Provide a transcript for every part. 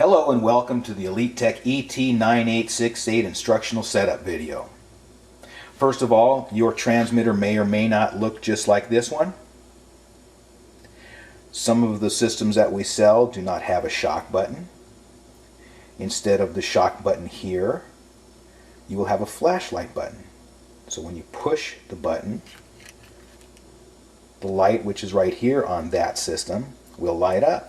Hello and welcome to the Elite-Tek ET-9868 instructional setup video. First of all, your transmitter may or may not look just like this one. Some of the systems that we sell do not have a shock button. Instead of the shock button here, you will have a flashlight button. So when you push the button, the light which is right here on that system will light up.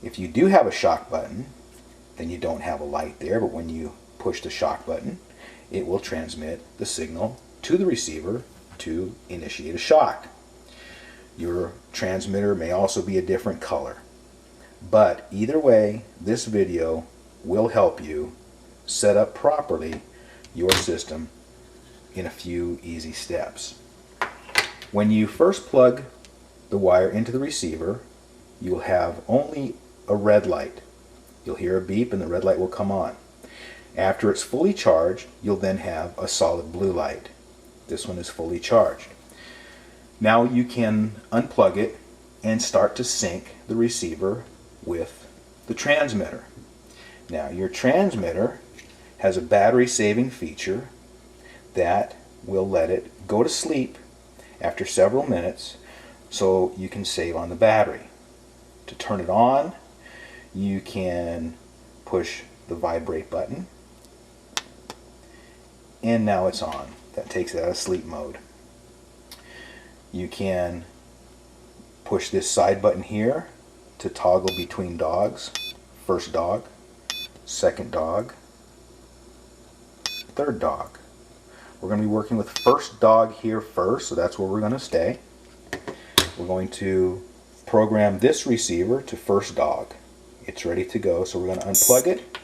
If you do have a shock button, then you don't have a light there, but when you push the shock button, it will transmit the signal to the receiver to initiate a shock. Your transmitter may also be a different color. But either way, this video will help you set up properly your system in a few easy steps. When you first plug the wire into the receiver, you will have only a red light. You'll hear a beep and the red light will come on. After it's fully charged, you'll then have a solid blue light. This one is fully charged. Now you can unplug it and start to sync the receiver with the transmitter. Now your transmitter has a battery saving feature that will let it go to sleep after several minutes so you can save on the battery. To turn it on, you can push the vibrate button and now it's on. That takes it out of sleep mode. You can push this side button here to toggle between dogs. First dog, second dog, third dog. We're going to be working with first dog here first, so that's where we're going to stay. We're going to program this receiver to first dog. It's ready to go, so we're going to unplug it.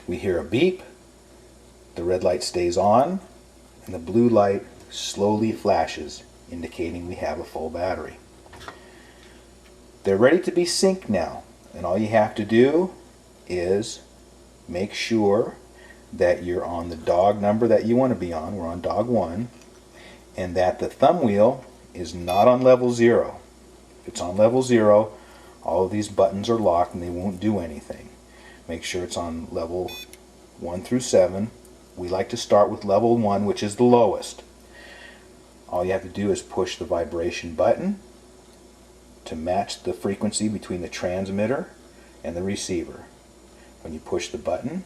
We hear a beep, the red light stays on, and the blue light slowly flashes, indicating we have a full battery. They're ready to be synced now, and all you have to do is make sure that you're on the dog number that you want to be on. We're on dog 1, and that the thumb wheel is not on level 0. If it's on level 0, all of these buttons are locked and they won't do anything. Make sure it's on level 1 through 7. We like to start with level 1, which is the lowest. All you have to do is push the vibration button to match the frequency between the transmitter and the receiver. When you push the button,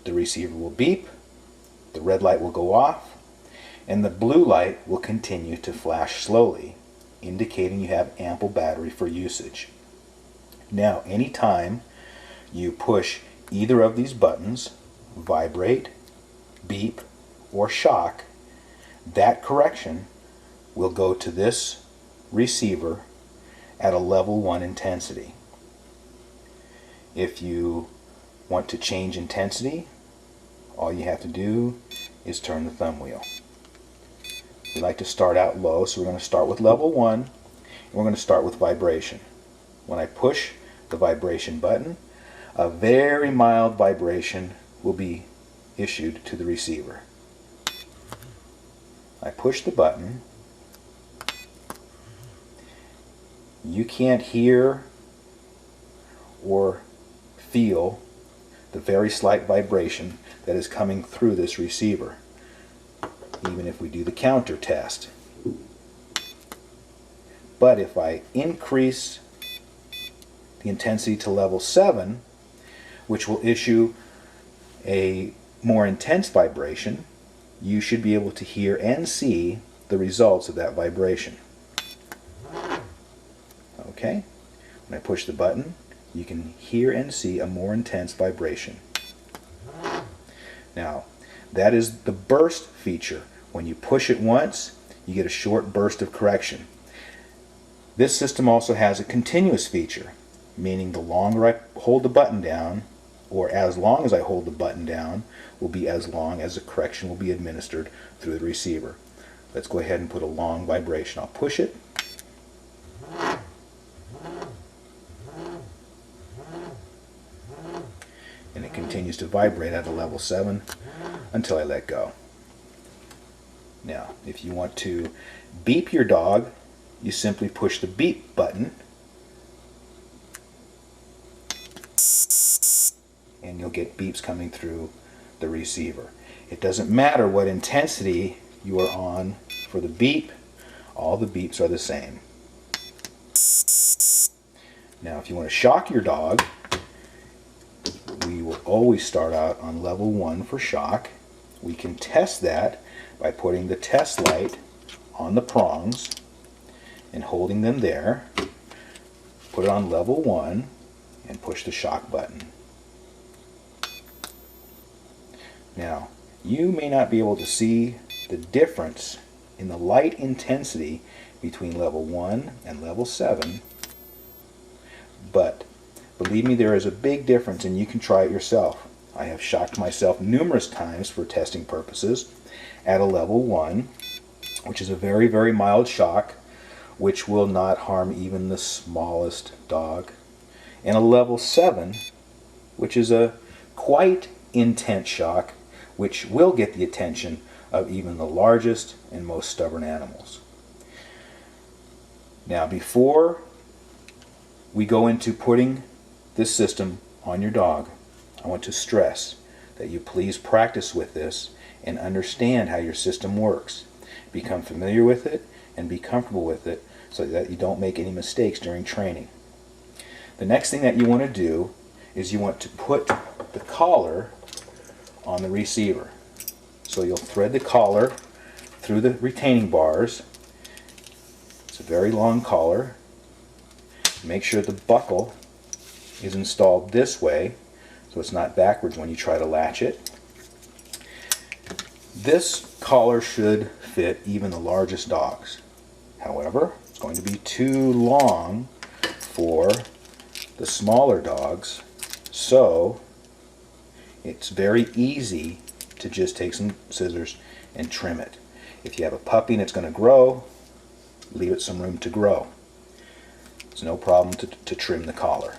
the receiver will beep, the red light will go off, and the blue light will continue to flash slowly, indicating you have ample battery for usage. Now, anytime you push either of these buttons, vibrate, beep, or shock, that correction will go to this receiver at a level 1 intensity. If you want to change intensity, all you have to do is turn the thumb wheel. We like to start out low, so we're going to start with level 1, and we're going to start with vibration. When I push the vibration button, a very mild vibration will be issued to the receiver. I push the button. You can't hear or feel the very slight vibration that is coming through this receiver, even if we do the counter test. But if I increase the intensity to level 7, which will issue a more intense vibration, you should be able to hear and see the results of that vibration. Okay? When I push the button, you can hear and see a more intense vibration. Now, that is the burst feature. When you push it once, you get a short burst of correction. This system also has a continuous feature, meaning the longer I hold the button down, or as long as I hold the button down, will be as long as the correction will be administered through the receiver. Let's go ahead and put a long vibration. I'll push it. And it continues to vibrate at a level 7 until I let go. Now, if you want to beep your dog, you simply push the beep button you'll get beeps coming through the receiver. It doesn't matter what intensity you are on for the beep, all the beeps are the same. Now if you want to shock your dog, we will always start out on level 1 for shock. We can test that by putting the test light on the prongs and holding them there. Put it on level 1 and push the shock button. Now, you may not be able to see the difference in the light intensity between level 1 and level 7, but believe me, there is a big difference, and you can try it yourself. I have shocked myself numerous times for testing purposes at a level 1, which is a very, very mild shock, which will not harm even the smallest dog, and a level 7, which is a quite intense shock, which will get the attention of even the largest and most stubborn animals. Now, before we go into putting this system on your dog, I want to stress that you please practice with this and understand how your system works. Become familiar with it and be comfortable with it so that you don't make any mistakes during training. The next thing that you want to do is you want to put the collar on the receiver. So you'll thread the collar through the retaining bars. It's a very long collar. Make sure the buckle is installed this way so it's not backwards when you try to latch it. This collar should fit even the largest dogs. However, it's going to be too long for the smaller dogs, so it's very easy to just take some scissors and trim it. If you have a puppy and it's going to grow, leave it some room to grow. It's no problem to trim the collar.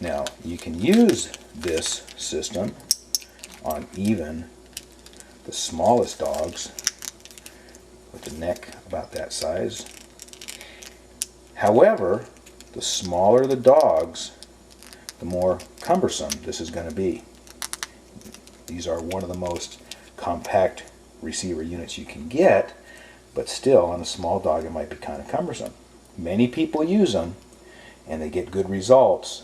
Now, you can use this system on even the smallest dogs with the neck about that size. However, the smaller the dogs, the more cumbersome this is going to be. These are one of the most compact receiver units you can get, but still on a small dog it might be kind of cumbersome. Many people use them and they get good results,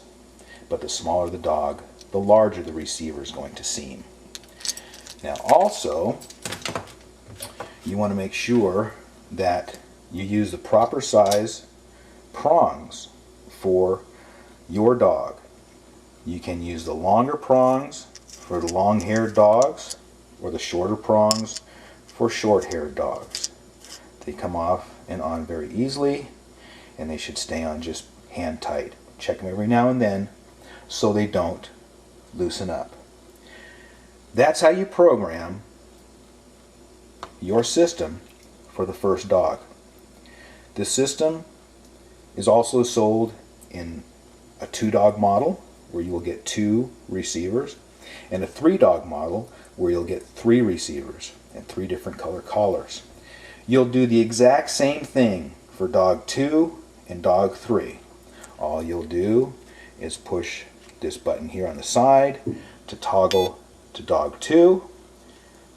but the smaller the dog, the larger the receiver is going to seem. Now also, you want to make sure that you use the proper size prongs for your dog. You can use the longer prongs for the long-haired dogs or the shorter prongs for short-haired dogs. They come off and on very easily, and they should stay on just hand tight. Check them every now and then so they don't loosen up. That's how you program your system for the first dog. This system is also sold in a 2-dog model where you will get 2 receivers, and a 3-dog model where you'll get 3 receivers and 3 different color collars. You'll do the exact same thing for dog 2 and dog 3. All you'll do is push this button here on the side to toggle to dog 2,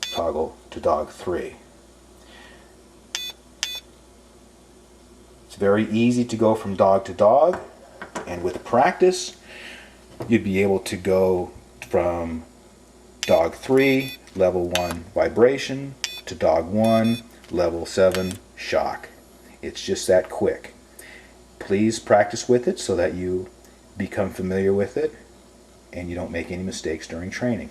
toggle to dog 3. It's very easy to go from dog to dog, and with practice you'd be able to go from dog 3 level 1 vibration to dog 1 level 7 shock. It's just that quick. Please practice with it so that you become familiar with it and you don't make any mistakes during training.